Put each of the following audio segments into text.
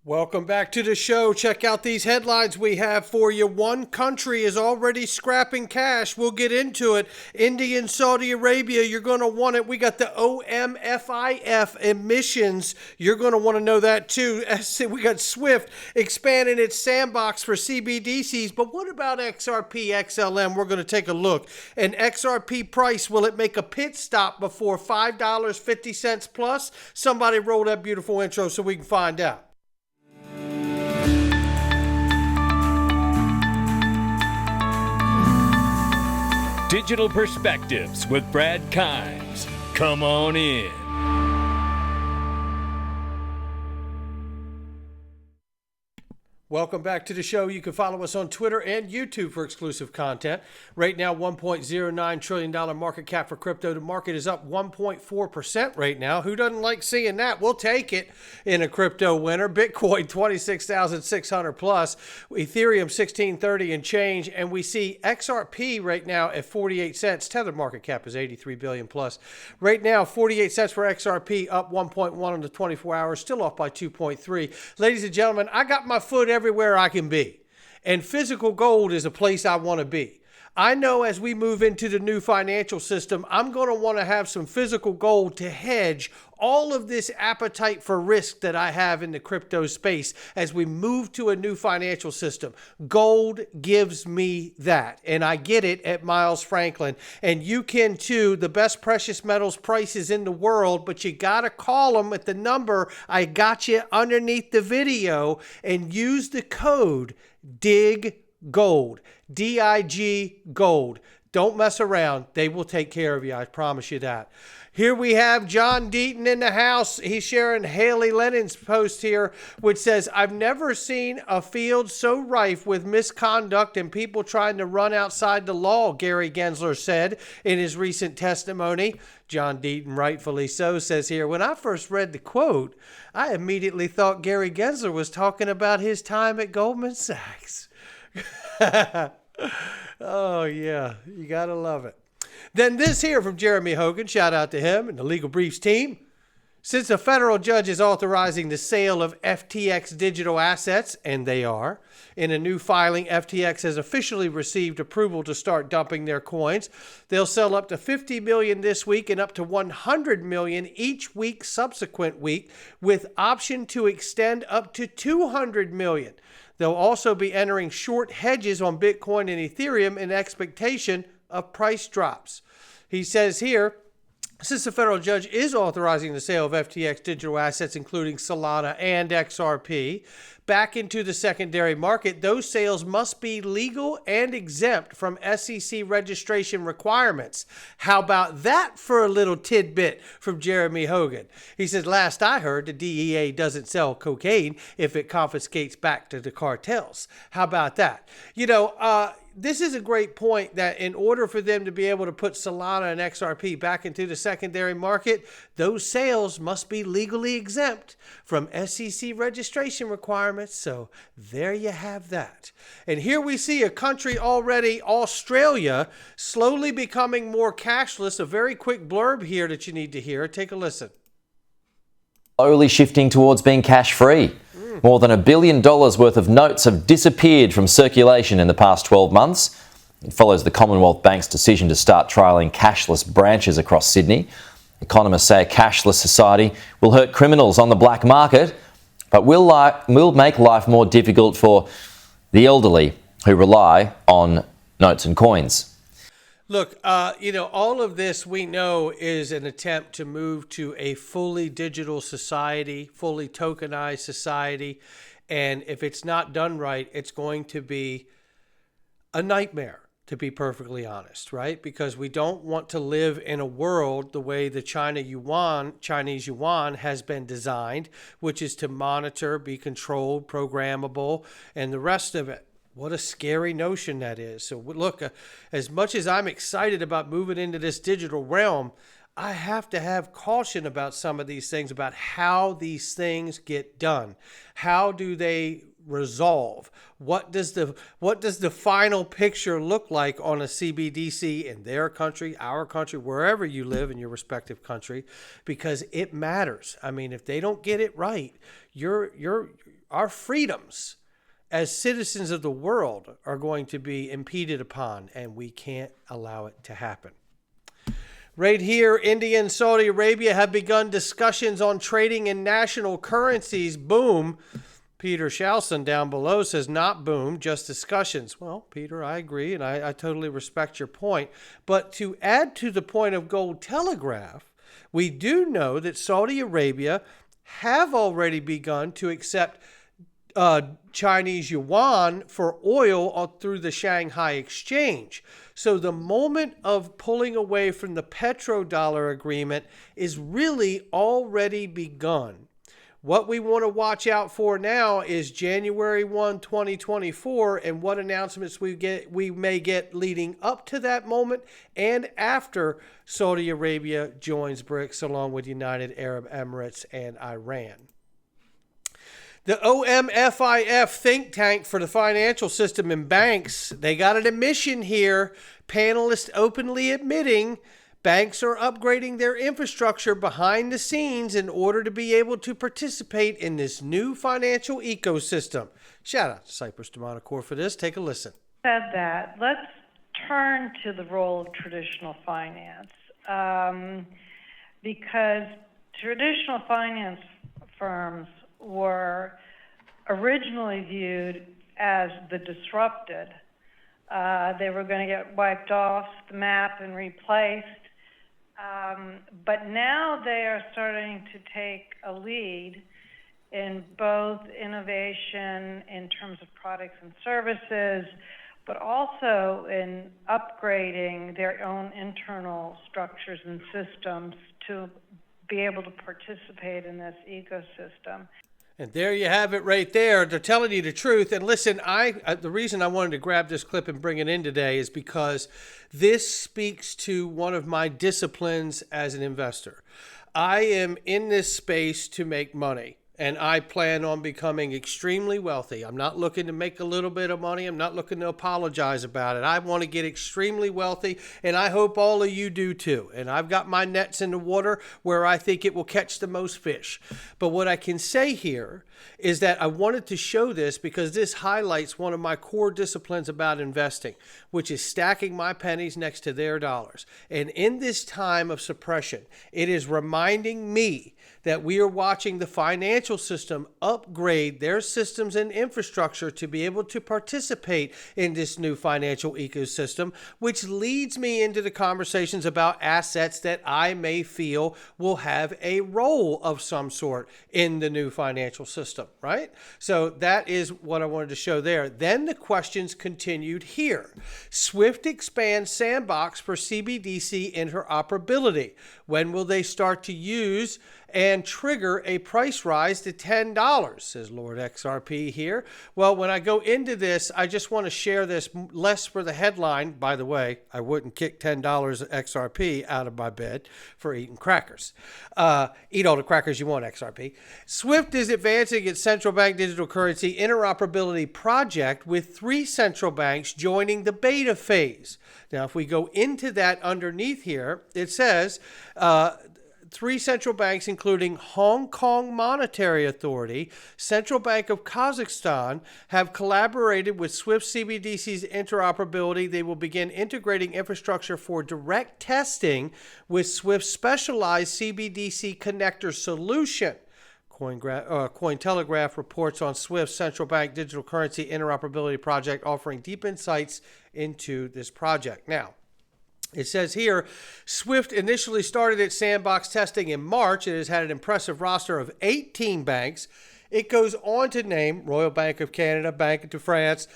Welcome back to the show. Check out these headlines we have for you. One country is already scrapping cash. We'll get into it. India and Saudi Arabia, you're going to want it. We got the OMFIF emissions. You're going to want to know that too. We got SWIFT expanding its sandbox for CBDCs. But what about XRP, XLM? We're going to take a look. An XRP price, will it make a pit stop before $5.50 plus? Somebody roll that beautiful intro so we can find out. Digital Perspectives with Brad Kimes. Come on in. Welcome back to the show. You can follow us on Twitter and YouTube for exclusive content. Right now, $1.09 trillion market cap for crypto. The market is up 1.4% right now. Who doesn't like seeing that? We'll take it in a crypto winter. Bitcoin, 26,600 plus. Ethereum, 1630 and change. And we see XRP right now at 48 cents. Tether market cap is 83 billion plus. Right now, 48 cents for XRP, up 1.1 in the 24 hours, still off by 2.3. Ladies and gentlemen, I got my foot everywhere I can be. And physical gold is a place I want to be. I know as we move into the new financial system, I'm going to want to have some physical gold to hedge all of this appetite for risk that I have in the crypto space as we move to a new financial system. Gold gives me that, and I get it at Miles Franklin, and you can too. The best precious metals prices in the world, but you got to call them at the number I got you underneath the video and use the code DIG-GOLD. D-I-G Gold. Don't mess around. They will take care of you. I promise you that. Here we have John Deaton in the house. He's sharing Haley Lennon's post here, which says, I've never seen a field so rife with misconduct and people trying to run outside the law, Gary Gensler said in his recent testimony. John Deaton, rightfully so, says here, when I first read the quote, I immediately thought Gary Gensler was talking about his time at Goldman Sachs. Oh, yeah. You got to love it. Then this here from Jeremy Hogan. Shout out to him and the Legal Briefs team. Since a federal judge is authorizing the sale of FTX digital assets, and they are, in a new filing, FTX has officially received approval to start dumping their coins. They'll sell up to $50 million this week and up to $100 million each week subsequent week, with option to extend up to $200 million. They'll also be entering short hedges on Bitcoin and Ethereum in expectation of price drops. He says here, since the federal judge is authorizing the sale of FTX digital assets, including Solana and XRP, back into the secondary market, those sales must be legal and exempt from SEC registration requirements. How about that for a little tidbit from Jeremy Hogan? He says, last I heard, the DEA doesn't sell cocaine if it confiscates back to the cartels. How about that? You know, this is a great point that in order for them to be able to put Solana and XRP back into the secondary market, those sales must be legally exempt from SEC registration requirements. So there you have that. And here we see a country already, Australia, slowly becoming more cashless. A very quick blurb here that you need to hear. Take a listen. Slowly shifting towards being cash-free. More than $1 billion worth of notes have disappeared from circulation in the past 12 months. It follows the Commonwealth Bank's decision to start trialling cashless branches across Sydney. Economists say a cashless society will hurt criminals on the black market, but will make life more difficult for the elderly who rely on notes and coins. Look, all of this we know is an attempt to move to a fully digital society, fully tokenized society. And if it's not done right, it's going to be a nightmare, to be perfectly honest, right? Because we don't want to live in a world the way the Chinese yuan has been designed, which is to monitor, be controlled, programmable, and the rest of it. What a scary notion that is. So look, as much as I'm excited about moving into this digital realm, I have to have caution about some of these things, about how these things get done. How do they resolve? What does the final picture look like on a CBDC in their country, our country, wherever you live in your respective country? Because it matters. I mean, if they don't get it right, our freedoms as citizens of the world are going to be impeded upon, and we can't allow it to happen. Right here, India and Saudi Arabia have begun discussions on trading in national currencies. Boom. Peter Shalson down below says not boom, just discussions. Well, Peter, I agree, and I totally respect your point. But to add to the point of Gold Telegraph, we do know that Saudi Arabia have already begun to accept Chinese yuan for oil through the Shanghai Exchange. So the moment of pulling away from the petrodollar agreement is really already begun. What we want to watch out for now is January 1, 2024, and what announcements we may get leading up to that moment and after Saudi Arabia joins BRICS along with United Arab Emirates and Iran. The OMFIF think tank for the financial system and banks, they got an admission here. Panelists openly admitting banks are upgrading their infrastructure behind the scenes in order to be able to participate in this new financial ecosystem. Shout out to Cypress Demonacore for this. Take a listen. Said that, let's turn to the role of traditional finance, because traditional finance firms were originally viewed as the disrupted. They were going to get wiped off the map and replaced. But now they are starting to take a lead in both innovation in terms of products and services, but also in upgrading their own internal structures and systems to be able to participate in this ecosystem. And there you have it right there. They're telling you the truth. And listen, the reason I wanted to grab this clip and bring it in today is because this speaks to one of my disciplines as an investor. I am in this space to make money, and I plan on becoming extremely wealthy. I'm not looking to make a little bit of money. I'm not looking to apologize about it. I want to get extremely wealthy, and I hope all of you do too. And I've got my nets in the water where I think it will catch the most fish. But what I can say here is that I wanted to show this because this highlights one of my core disciplines about investing, which is stacking my pennies next to their dollars. And in this time of suppression, it is reminding me that we are watching the financial system upgrade their systems and infrastructure to be able to participate in this new financial ecosystem, which leads me into the conversations about assets that I may feel will have a role of some sort in the new financial system, right? So that is what I wanted to show there. Then the questions continued here. SWIFT expands Sandbox for CBDC interoperability. When will they start to use and trigger a price rise to $10, says Lord XRP here. Well, when I go into this, I just want to share this less for the headline. By the way, I wouldn't kick $10 XRP out of my bed for eating crackers. Eat all the crackers you want, XRP. SWIFT is advancing its central bank digital currency interoperability project with 3 central banks joining the beta phase. Now, if we go into that underneath here, it says 3 central banks, including Hong Kong Monetary Authority, Central Bank of Kazakhstan, have collaborated with SWIFT CBDC's interoperability. They will begin integrating infrastructure for direct testing with SWIFT's specialized CBDC connector solution. Cointelegraph reports on SWIFT's central bank digital currency interoperability project, offering deep insights into this project. Now, it says here, SWIFT initially started its sandbox testing in March. It has had an impressive roster of 18 banks. It goes on to name Royal Bank of Canada, Bank de France,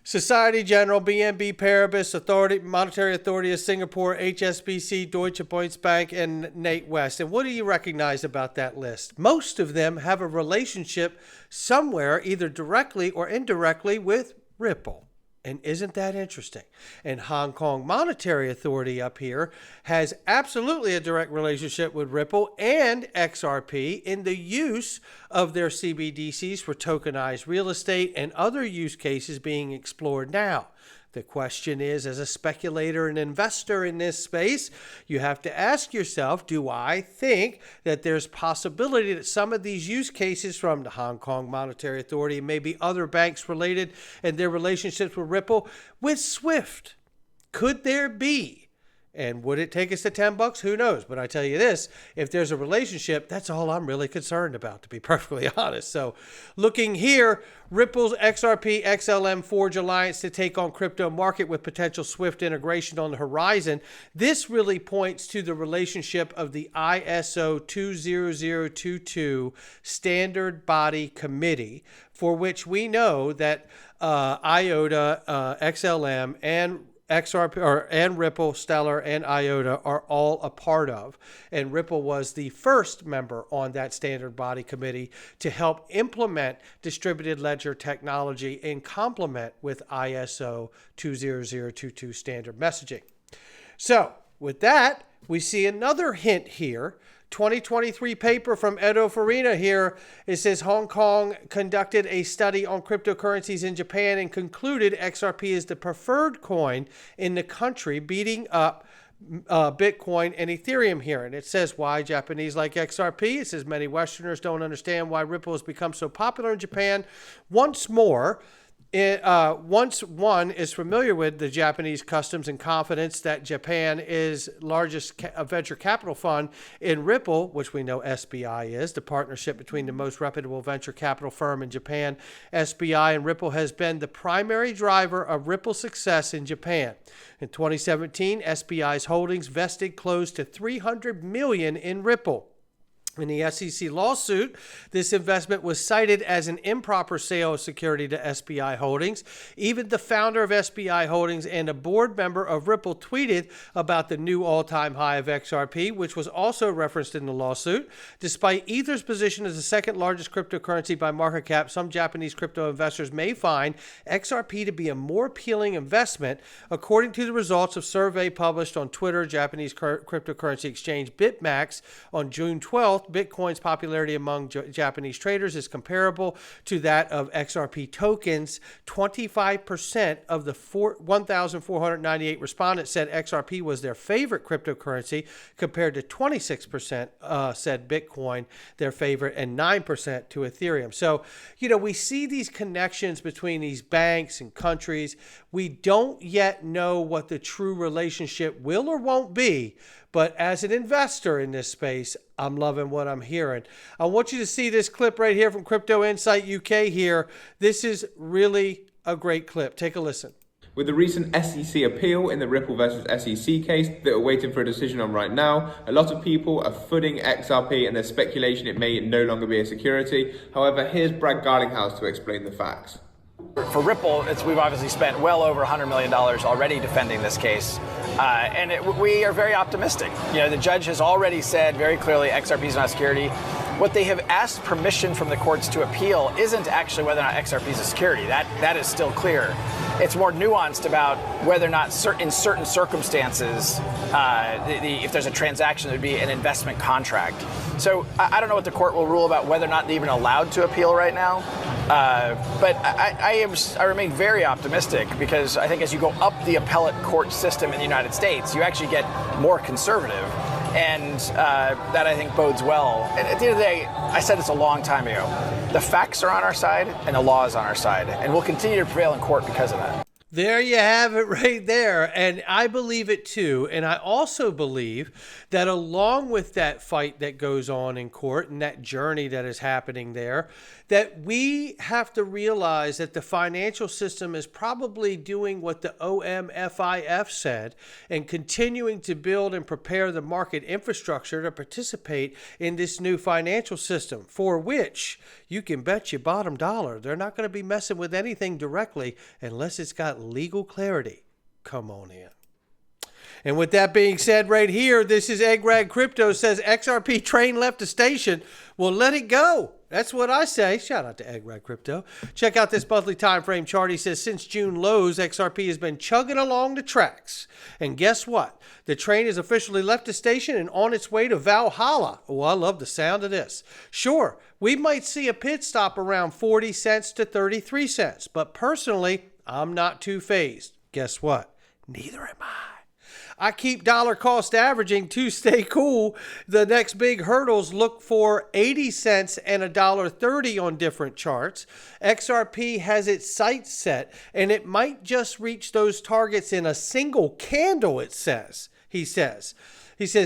Societe Generale, BNP Paribas, Monetary Authority of Singapore, HSBC, Deutsche Bundesbank, and NatWest. And what do you recognize about that list? Most of them have a relationship somewhere, either directly or indirectly, with Ripple. And isn't that interesting? And Hong Kong Monetary Authority up here has absolutely a direct relationship with Ripple and XRP in the use of their CBDCs for tokenized real estate and other use cases being explored now. The question is, as a speculator and investor in this space, you have to ask yourself, do I think that there's possibility that some of these use cases from the Hong Kong Monetary Authority and maybe other banks related and their relationships with Ripple, with SWIFT, could there be? And would it take us to $10? Who knows? But I tell you this, if there's a relationship, that's all I'm really concerned about, to be perfectly honest. So looking here, Ripple's XRP XLM Forge Alliance to take on crypto market with potential SWIFT integration on the horizon. This really points to the relationship of the ISO 20022 Standard Body Committee, for which we know that IOTA, XLM, and XRP and Ripple, Stellar, and IOTA are all a part of. And Ripple was the first member on that standard body committee to help implement distributed ledger technology in complement with ISO 20022 standard messaging. So with that, we see another hint here. 2023 paper from Edo Farina here. It says Hong Kong conducted a study on cryptocurrencies in Japan and concluded XRP is the preferred coin in the country, beating up Bitcoin and Ethereum here. And it says why Japanese like XRP. It says many Westerners don't understand why Ripple has become so popular in Japan. Once more, once one is familiar with the Japanese customs and confidence that Japan is largest venture capital fund in Ripple, which we know SBI is, the partnership between the most reputable venture capital firm in Japan, SBI, and Ripple has been the primary driver of Ripple's success in Japan. In 2017, SBI's holdings vested close to $300 million in Ripple. In the SEC lawsuit, this investment was cited as an improper sale of security to SBI Holdings. Even the founder of SBI Holdings and a board member of Ripple tweeted about the new all-time high of XRP, which was also referenced in the lawsuit. Despite Ether's position as the second largest cryptocurrency by market cap, some Japanese crypto investors may find XRP to be a more appealing investment. According to the results of a survey published on Twitter, Japanese cryptocurrency exchange BitMax on June 12th, Bitcoin's popularity among Japanese traders is comparable to that of XRP tokens. 25% of the 1,498 respondents said XRP was their favorite cryptocurrency, compared to 26% said Bitcoin their favorite, and 9% to Ethereum. So, we see these connections between these banks and countries. We don't yet know what the true relationship will or won't be, but as an investor in this space, I'm loving what I'm hearing. I want you to see this clip right here from Crypto Insight UK here. This is really a great clip. Take a listen. With the recent SEC appeal in the Ripple versus SEC case that we're waiting for a decision on right now, a lot of people are footing XRP and there's speculation it may no longer be a security. However, here's Brad Garlinghouse to explain the facts. For Ripple, we've obviously spent well over $100 million already defending this case, we are very optimistic. The judge has already said very clearly XRP is not a security. What they have asked permission from the courts to appeal isn't actually whether or not XRP is a security. That is still clear. It's more nuanced about whether or not in certain circumstances, if there's a transaction, there'd be an investment contract. So I don't know what the court will rule about whether or not they're even allowed to appeal right now. But I remain very optimistic, because I think as you go up the appellate court system in the United States, you actually get more conservative. And that, I think, bodes well. And at the end of the day, I said this a long time ago, the facts are on our side and the law is on our side. And we'll continue to prevail in court because of that. There you have it right there. And I believe it too. And I also believe that along with that fight that goes on in court and that journey that is happening there, that we have to realize that the financial system is probably doing what the OMFIF said and continuing to build and prepare the market infrastructure to participate in this new financial system, for which you can bet your bottom dollar they're not going to be messing with anything directly unless it's got legal clarity. Come on in. And with that being said right here, this is Egg Rag Crypto says XRP train left the station. Well, let it go. That's what I say. Shout out to Egg Rag Crypto. Check out this monthly time frame chart. He says since June lows, XRP has been chugging along the tracks. And guess what? The train has officially left the station and on its way to Valhalla. Oh, I love the sound of this. Sure, we might see a pit stop around 40 cents to 33 cents. But personally, I'm not too phased. Guess what? Neither am I. I keep dollar cost averaging to stay cool. The next big hurdles look for 80 cents and $1.30 on different charts. XRP has its sights set, and it might just reach those targets in a single candle, it says. He says,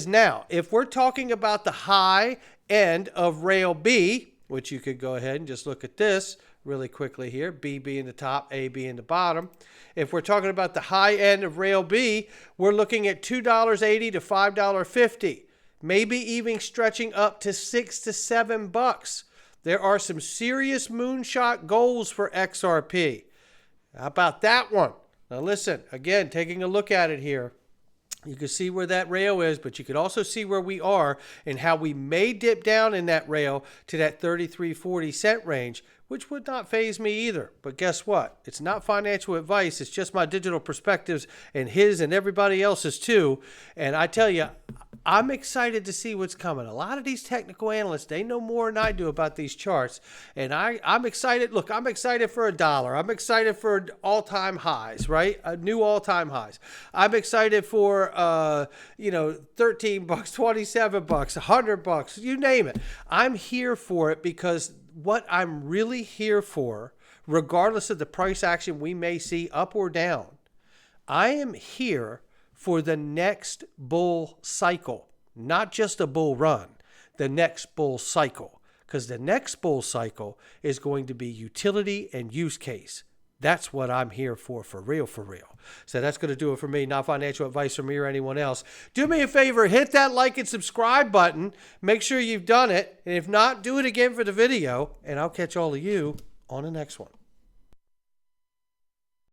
now, if we're talking about the high end of rail B, which you could go ahead and just look at this really quickly here, B being the top, A being the bottom. If we're talking about the high end of rail B, we're looking at $2.80 to $5.50, maybe even stretching up to $6 to $7. There are some serious moonshot goals for XRP. How about that one? Now listen, again, taking a look at it here. You can see where that rail is, but you could also see where we are and how we may dip down in that rail to that 33.40 cent range, which would not faze me either. But guess what? It's not financial advice. It's just my digital perspectives and his and everybody else's too. And I tell you, I'm excited to see what's coming. A lot of these technical analysts, they know more than I do about these charts. And I'm excited. Look, I'm excited for $1. I'm excited for all-time highs, right? New all-time highs. I'm excited for, $13, $27, $100, you name it. I'm here for it because what I'm really here for, regardless of the price action we may see up or down, I am here for the next bull cycle, not just a bull run, the next bull cycle, because the next bull cycle is going to be utility and use case. That's what I'm here for real, for real. So that's going to do it for me. Not financial advice from me or anyone else. Do me a favor, hit that like and subscribe button. Make sure you've done it. And if not, do it again for the video. And I'll catch all of you on the next one.